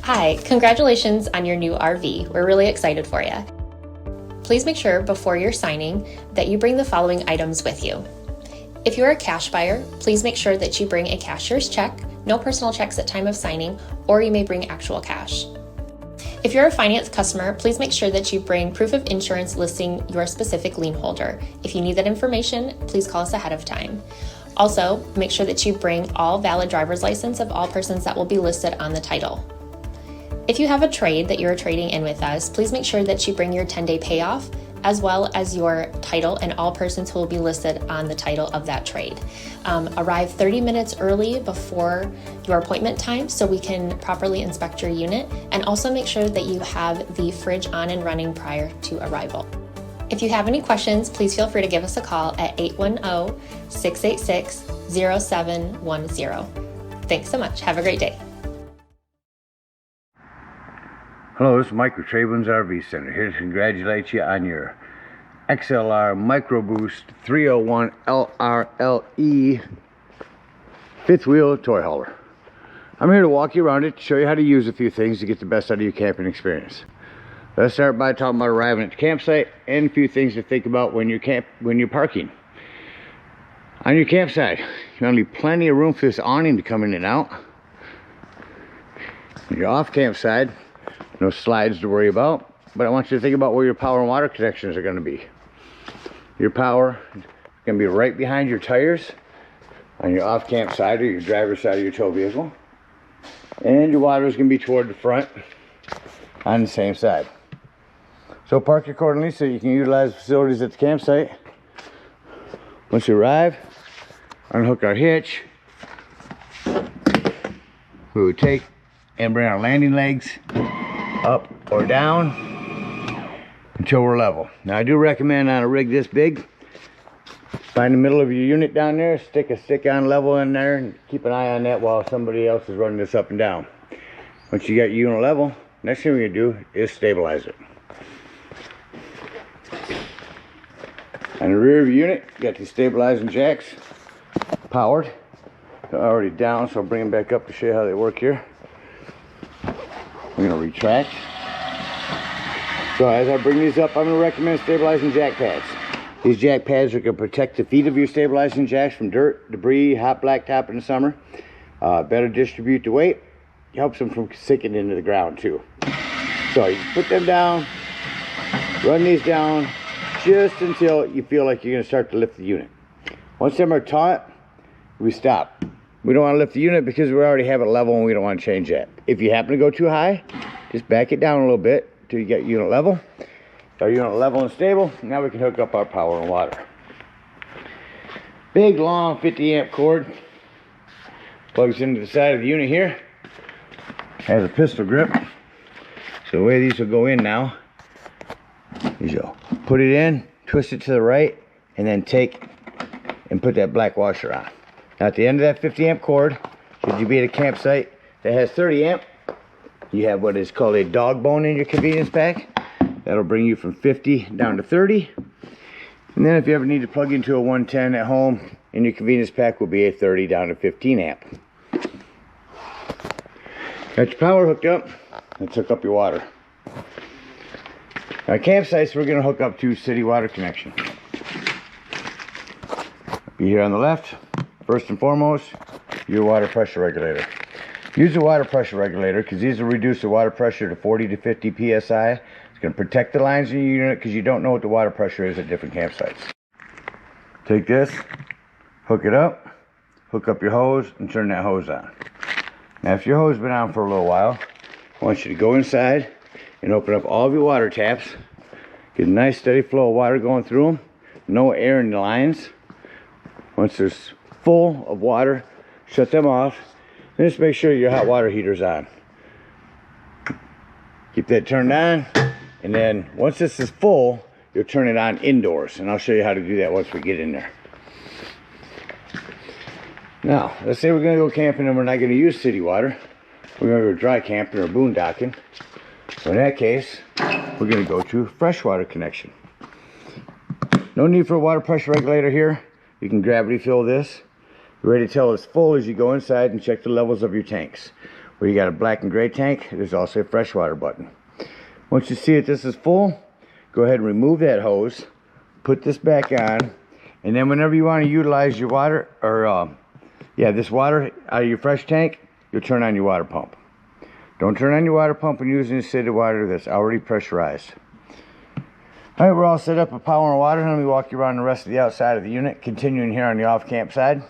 Hi, congratulations on your new RV. We're really excited for you. Please make sure before you're signing that you bring the following items with you. If you're a cash buyer, please make sure that you bring a cashier's check, no personal checks at time of signing, or you may bring actual cash. If you're a finance customer, please make sure that you bring proof of insurance listing your specific lien holder. If you need that information, please call us ahead of time. Also, make sure that you bring all valid driver's license of all persons that will be listed on the title. If you have a trade that you're trading in with us, please make sure that you bring your 10-day payoff as well as your title and all persons who will be listed on the title of that trade. Arrive 30 minutes early before your appointment time so we can properly inspect your unit, and also make sure that you have the fridge on and running prior to arrival. If you have any questions, please feel free to give us a call at 810-686-0710. Thanks so much. Have a great day. Hello, this is Mike with TradeWinds RV Center, here to congratulate you on your XLR Micro Boost 301 LRLE fifth wheel toy hauler. I'm here to walk you around it, to show you how to use a few things to get the best out of your camping experience. Let's start by talking about arriving at the campsite and a few things to think about when you're parking. On your campsite, you want to leave plenty of room for this awning to come in and out. When you're off campsite, no slides to worry about, but I want you to think about where your power and water connections are going to be. Your power is going to be right behind your tires on your off camp side or your driver's side of your tow vehicle, and your water is going to be toward the front on the same side. So park accordingly so you can utilize facilities at the campsite. Once you arrive, unhook our hitch. We would take and bring our landing legs up or down until we're level. Now I do recommend on a rig this big, find the middle of your unit down there, stick a stick on level in there, and keep an eye on that while somebody else is running this up and down. Once you got your unit level, next thing we're going to do is stabilize it. On the rear of your unit, you got these stabilizing jacks powered. They're already down, so I'll bring them back up to show you how they work here. We're going to retract. So as I bring these up, I'm going to recommend stabilizing jack pads. These jack pads are going to protect the feet of your stabilizing jacks from dirt, debris, hot blacktop in the summer. Better distribute the weight. Helps them from sinking into the ground too. So you put them down, run these down just until you feel like you're going to start to lift the unit. Once them are taut, we stop. We don't want to lift the unit because we already have it level and we don't want to change that. If you happen to go too high, just back it down a little bit until you get unit level. Our unit level and stable, now we can hook up our power and water. Big long 50 amp cord plugs into the side of the unit here. Has a pistol grip. So the way these will go in now is you'll put it in, twist it to the right, and then take and put that black washer on. Now at the end of that 50 amp cord, should you be at a campsite that has 30 amp, you have what is called a dog bone in your convenience pack. That'll bring you from 50 down to 30. And then if you ever need to plug into a 110 at home, in your convenience pack will be a 30 down to 15 amp. Got your power hooked up, let's hook up your water. Now campsites, we're gonna hook up to city water connection. Be here on the left. First and foremost, your water pressure regulator. Use a water pressure regulator because these will reduce the water pressure to 40 to 50 psi. It's going to protect the lines in your unit because you don't know what the water pressure is at different campsites. Take this, hook it up, hook up your hose, and turn that hose on. Now if your hose has been on for a little while, I want you to go inside and open up all of your water taps. Get a nice steady flow of water going through them. No air in the lines. Once there's full of water, shut them off. Then just make sure your hot water heater's on. Keep that turned on, and then once this is full, you'll turn it on indoors, and I'll show you how to do that once we get in there. Now, let's say we're going to go camping and we're not going to use city water. We're going to go dry camping or boondocking. So in that case, we're going to go to freshwater connection. No need for a water pressure regulator here. You can gravity fill this. You're ready to tell it's full as you go inside and check the levels of your tanks. where you got a black and gray tank, there's also a freshwater button. Once you see that this is full, go ahead and remove that hose, put this back on, and then whenever you want to utilize your water, or this water out of your fresh tank, you'll turn on your water pump. Don't turn on your water pump when using distilled water that's already pressurized. All right, we're all set up with power and water. Let me walk you around the rest of the outside of the unit, continuing here on the off-camp side.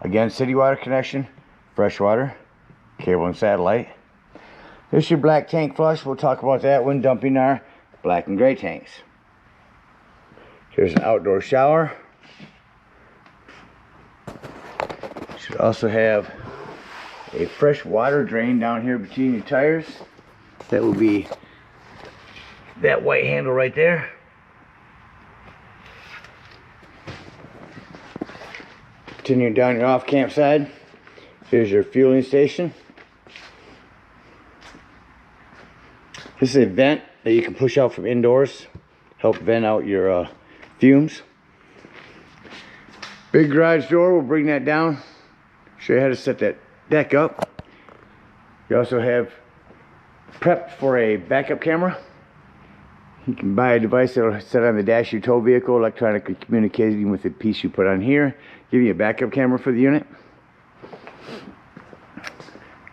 Again, city water connection, fresh water, cable and satellite. There's your black tank flush. We'll talk about that when dumping our black and gray tanks. Here's an outdoor shower. Should also have a fresh water drain down here between your tires. That will be that white handle right there. Continuing down your off-camp side, here's your fueling station. This is a vent that you can push out from indoors, help vent out your fumes. Big garage door, we'll bring that down, show you how to set that deck up. You also have prepped for a backup camera. You can buy a device that will set on the dash of your tow vehicle, electronically communicating with the piece you put on here, give you a backup camera for the unit.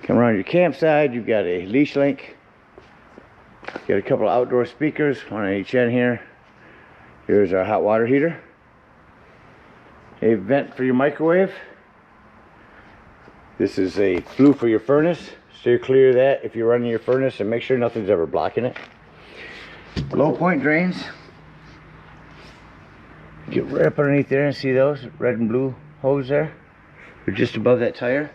Come around your campsite, you've got a leash link. Got a couple of outdoor speakers, one on each end here. Here's our hot water heater. A vent for your microwave. This is a flue for your furnace. Steer clear of that if you're running your furnace and make sure nothing's ever blocking it. Low point drains. Get right up underneath there and see those red and blue hose there. They're just above that tire.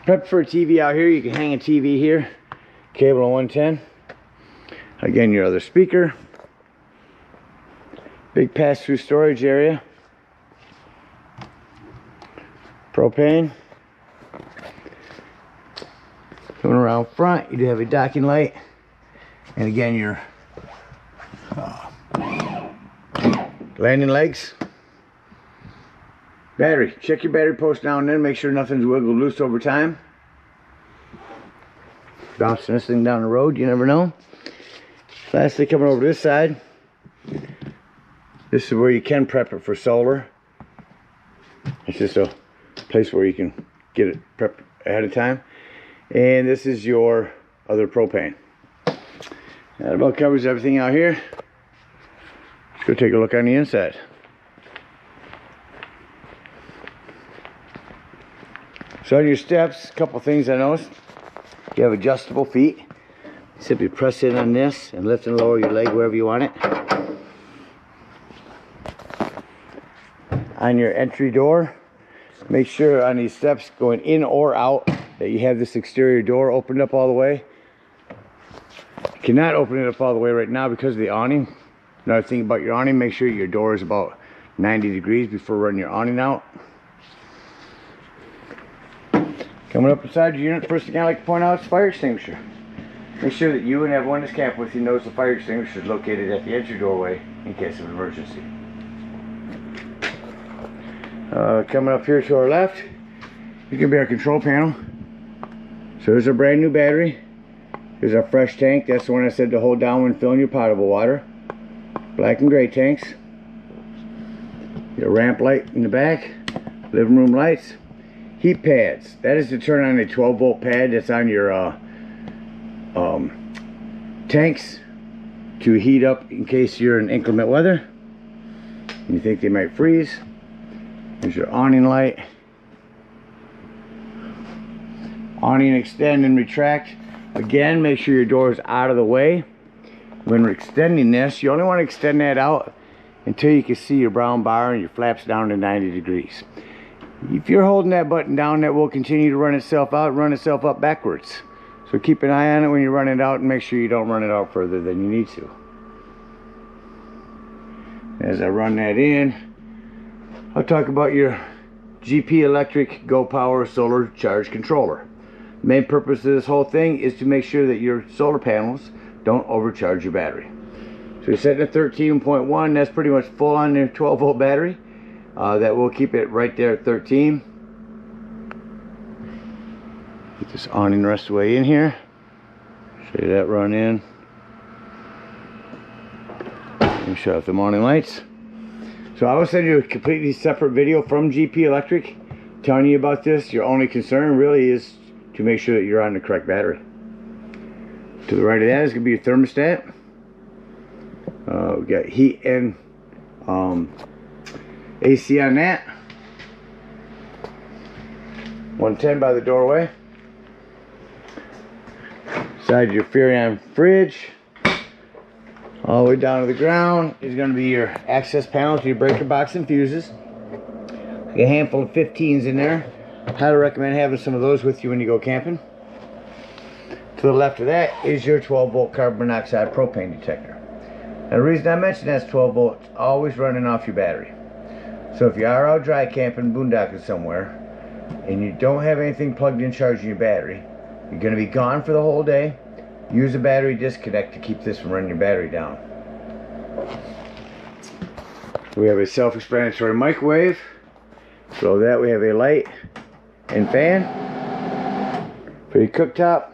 Prepped for a TV out here. You can hang a TV here. Cable on 110. Again, your other speaker. Big pass-through storage area. Propane. Coming around front, you do have a docking light. And again, your landing legs. Battery. Check your battery post now and then. Make sure nothing's wiggled loose over time. Bouncing this thing down the road, you never know. Lastly, coming over this side. This is where you can prep it for solar. It's just a place where you can get it prepped ahead of time. And this is your other propane. That about covers everything out here. Let's go take a look on the inside. So on your steps, a couple things I noticed. You have adjustable feet. Simply press in on this and lift and lower your leg wherever you want it. On your entry door, make sure on these steps going in or out that you have this exterior door opened up all the way. You cannot open it up all the way right now because of the awning. Another thing about your awning, make sure your door is about 90 degrees before running your awning out. Coming up inside your unit, first thing I like to point out is fire extinguisher. Make sure that you and everyone that's camping with you knows the fire extinguisher is located at the entry doorway in case of an emergency. Coming up here to our left, you can be our control panel. So there's our brand new battery. Here's our fresh tank. That's the one I said to hold down when filling your potable water. Black and gray tanks. Your ramp light in the back. Living room lights. Heat pads. That is to turn on a 12-volt pad that's on your tanks to heat up in case you're in inclement weather and you think they might freeze. Here's your awning light. Awning extend and retract. Again, make sure your door is out of the way. When we're extending this, you only want to extend that out until you can see your brown bar and your flaps down to 90 degrees. If you're holding that button down, that will continue to run itself out, run itself up backwards. So keep an eye on it when you run it out and make sure you don't run it out further than you need to. As I run that in, I'll talk about your GP Electric Go Power Solar Charge Controller. The main purpose of this whole thing is to make sure that your solar panels don't overcharge your battery. So you're setting at 13.1, that's pretty much full on your 12-volt battery. That will keep it right there at 13. Get this awning the rest of the way in here. Show you that run in. And shut off the awning lights. So I will send you a completely separate video from GP Electric telling you about this. Your only concern really is to make sure that you're on the correct battery. To the right of that is going to be your thermostat. We got heat and AC on that. 110 by the doorway. Inside your Furrion fridge. All the way down to the ground is going to be your access panel to your breaker box and fuses. A handful of 15s in there. Highly recommend having some of those with you when you go camping. To the left of that is your 12 volt carbon monoxide propane detector. And the reason I mention that's 12 volt, it's always running off your battery. So if you are out dry camping, boondocking somewhere, and you don't have anything plugged in charging your battery, you're going to be gone for the whole day. Use a battery disconnect to keep this from running your battery down. We have a self-explanatory microwave. Below that we have a light and fan for your cooktop.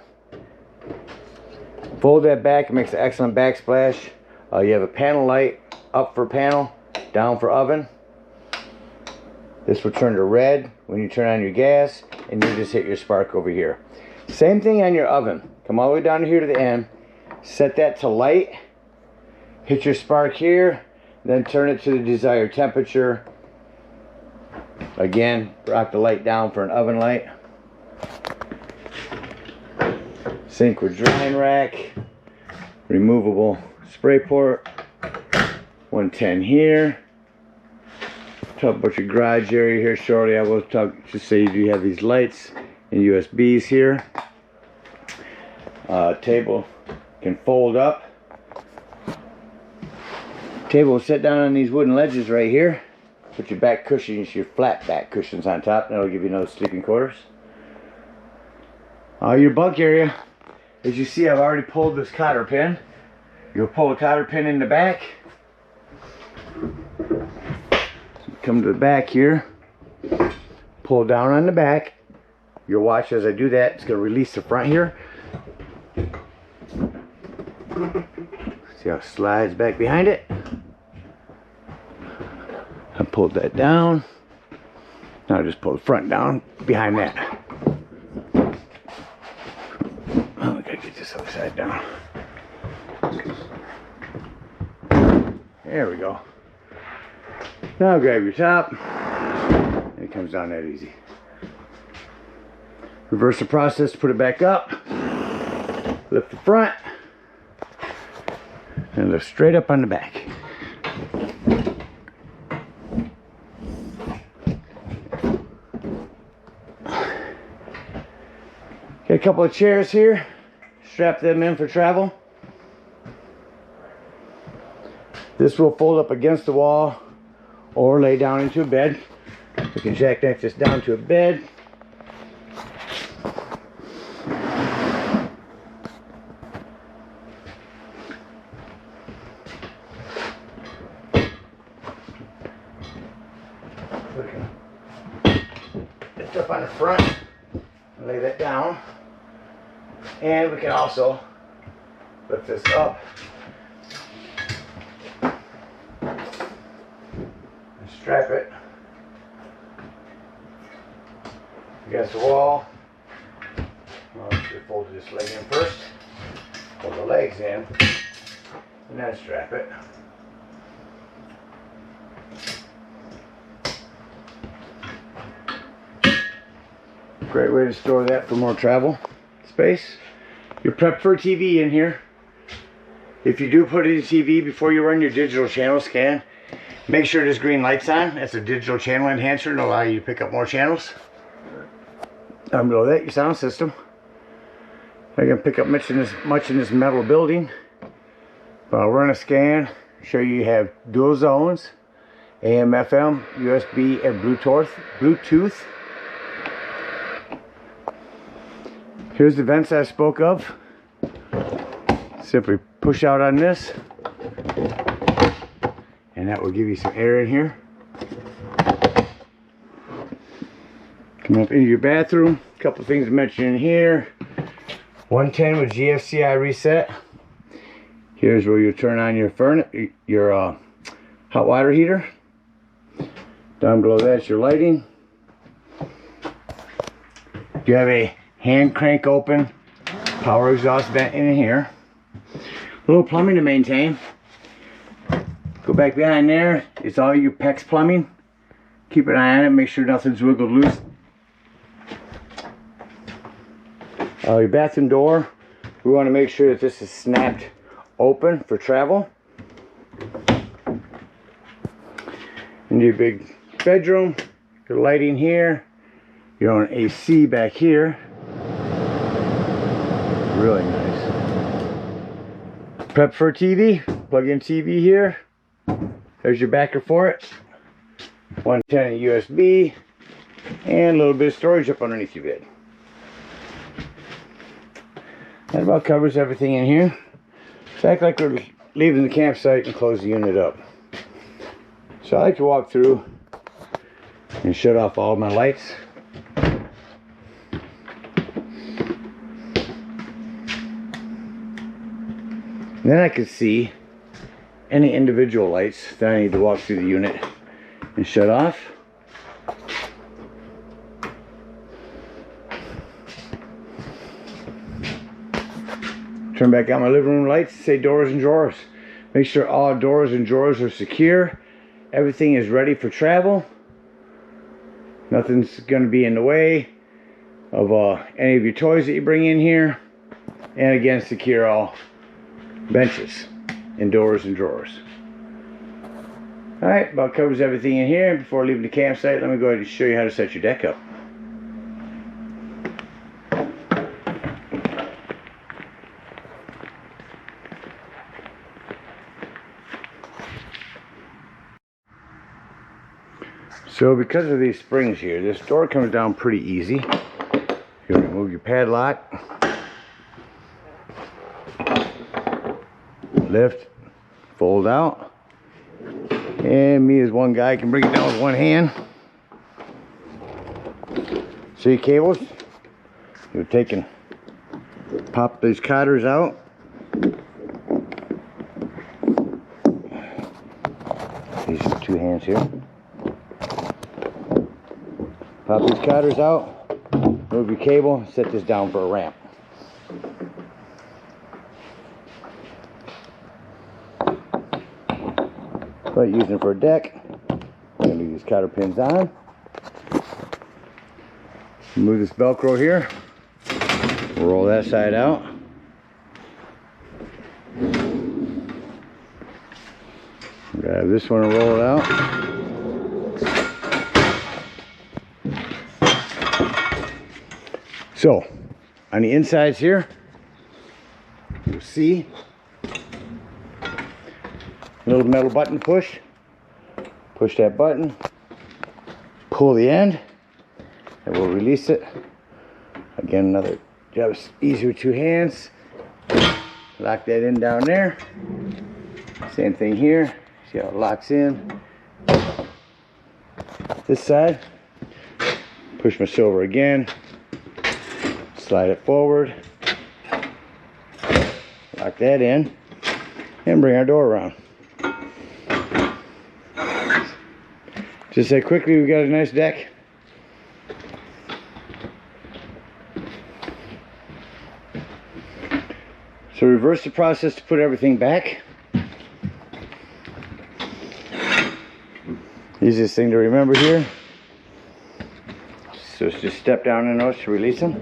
Fold that back, it makes an excellent backsplash. You have a panel light, up for panel, down for oven. This will turn to red when you turn on your gas, and you just hit your spark over here. Same thing on your oven. Come all the way down here to the end, set that to light, hit your spark here, then turn it to the desired temperature. Again, rock the light down for an oven light. Sink with drying rack, removable spray port, 110 here. Talk about your garage area here shortly. I will talk, just say you have these lights and USBs here. Table can fold up. Table will sit down on these wooden ledges right here. Put your back cushions, your flat back cushions on top. That'll give you another sleeping quarters. Your bunk area. As you see, I've already pulled this cotter pin. You'll pull a cotter pin in the back. Come to the back here. Pull down on the back. You'll watch as I do that. It's going to release the front here. See how it slides back behind it? I pulled that down. Now I just pull the front down behind that. Oh, I gotta get this upside down. There we go. Now grab your top. And it comes down that easy. Reverse the process to put it back up. Lift the front. And lift straight up on the back. Got a couple of chairs here. Strap them in for travel. This will fold up against the wall or lay down into a bed. We can jackknife this down to a bed. Lift up on the front and lay that down. And we can also lift this up and strap it against the wall. Let's fold this leg in first, fold the legs in, and then strap it. Great way to store that for more travel space. You're prepped for a TV in here. If you do put in a TV before you run your digital channel scan, make sure there's green lights on. That's a digital channel enhancer and allow you to pick up more channels. Down below that, your sound system. I can pick up much in this metal building. But I'll run a scan, show you have dual zones, AM, FM, USB, and Bluetooth. Here's the vents I spoke of. Simply push out on this, and that will give you some air in here. Come up into your bathroom. A couple things to mention in here. 110 with GFCI reset. Here's where you turn on your hot water heater. Down below that's your lighting. You have a hand crank open power exhaust vent in here. A little plumbing to maintain. Go back behind there. It's all your PEX plumbing. Keep an eye on it. Make sure nothing's wiggled loose. Your bathroom door. We want to make sure that this is snapped open for travel. Into your big bedroom. Your lighting here. Your own AC back here. Really nice. Prep for TV. Plug in TV here. There's your backer for it. 110 USB. And a little bit of storage up underneath your bed. That about covers everything in here. So act like we're leaving the campsite and close the unit up. So I like to walk through and shut off all my lights. And then I can see any individual lights that I need to walk through the unit and shut off. Turn back on my living room lights, say doors and drawers. Make sure all doors and drawers are secure. Everything is ready for travel. Nothing's going to be in the way of any of your toys that you bring in here. And again, secure all benches and doors and drawers. Alright, about covers everything in here. Before leaving the campsite, let me go ahead and show you how to set your deck up. So because of these springs here, this door comes down pretty easy. You're going to remove your padlock. Lift, fold out. And me as one guy can bring it down with one hand. See cables? You're taking, pop these cotters out. These two hands here. Pop these cotters out, move your cable, set this down for a ramp. But using it for a deck, I'm going to leave these cotter pins on. Move this Velcro here, roll that side out. Grab this one and roll it out. So, on the insides here, you'll see a little metal button to push. Push that button, pull the end, and we'll release it. Again, another job easier with two hands. Lock that in down there. Same thing here. See how it locks in. This side, push my silver again. Slide it forward, lock that in, and bring our door around. Just that quickly, we got a nice deck. So reverse the process to put everything back. Easiest thing to remember here. So it's just step down in those to release them.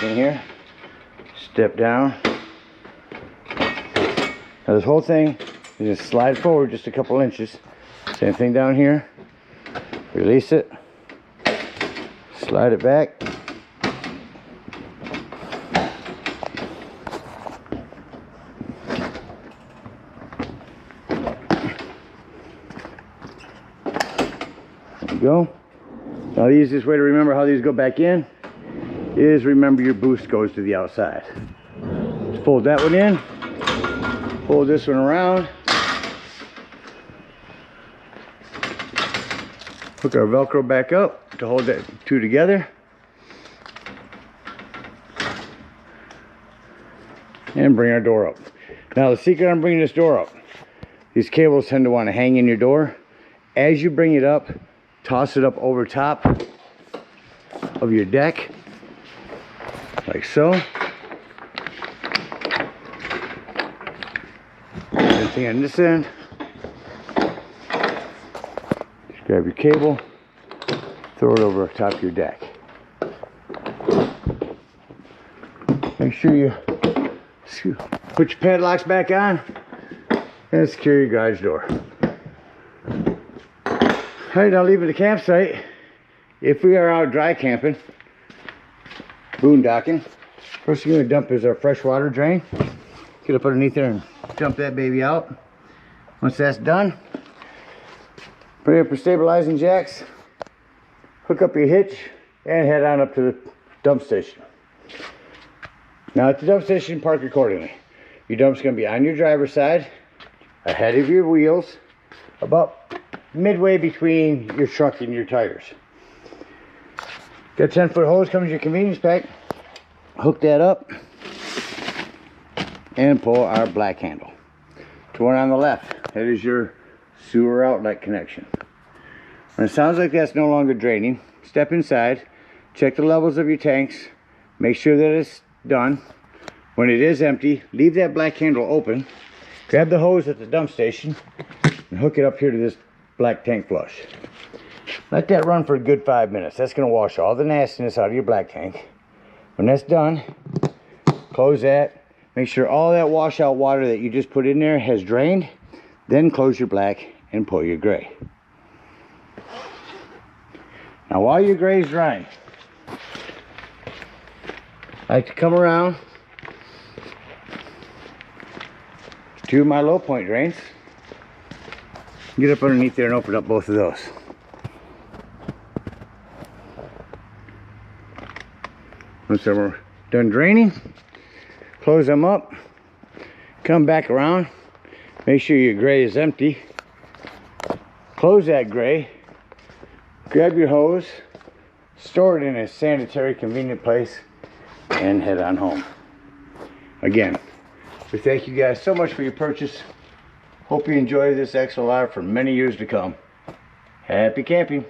In here, step down. Now this whole thing, you just slide forward just a couple inches. Same thing down here. Release it. Slide it back. There you go. Now the easiest way to remember how these go back in is remember your boost goes to the outside. Just fold that one in, fold this one around, hook our Velcro back up, to hold that two together. And bring our door up. Now the secret on bringing this door up, these cables tend to want to hang in your door. As you bring it up, toss it up over top of your deck, like so. Same thing on this end. Just grab your cable, throw it over top of your deck. Make sure you put your padlocks back on and secure your garage door. Alright, now leaving the campsite. If we are out dry camping, boondocking, first thing we're going to dump is our fresh water drain. Get up underneath there and dump that baby out. Once that's done, bring up your stabilizing jacks, hook up your hitch, and head on up to the dump station. Now at the dump station, park accordingly. Your dump's going to be on your driver's side, ahead of your wheels, about midway between your truck and your tires. Got a 10-foot hose, comes in your convenience pack. Hook that up and pull our black handle. To one on the left, that is your sewer outlet connection. When it sounds like that's no longer draining, step inside, check the levels of your tanks, make sure that it's done. When it is empty, leave that black handle open, grab the hose at the dump station, and hook it up here to this black tank flush. Let that run for a good 5 minutes. That's going to wash all the nastiness out of your black tank. When that's done, close that. Make sure all that washout water that you just put in there has drained. Then close your black and pull your gray. Now while your gray is drying, I like to come around to my low point drains. Get up underneath there and open up both of those. Once we're done draining, close them up, come back around, make sure your gray is empty, close that gray, grab your hose, store it in a sanitary, convenient place, and head on home. Again, we thank you guys so much for your purchase. Hope you enjoy this XLR for many years to come. Happy camping.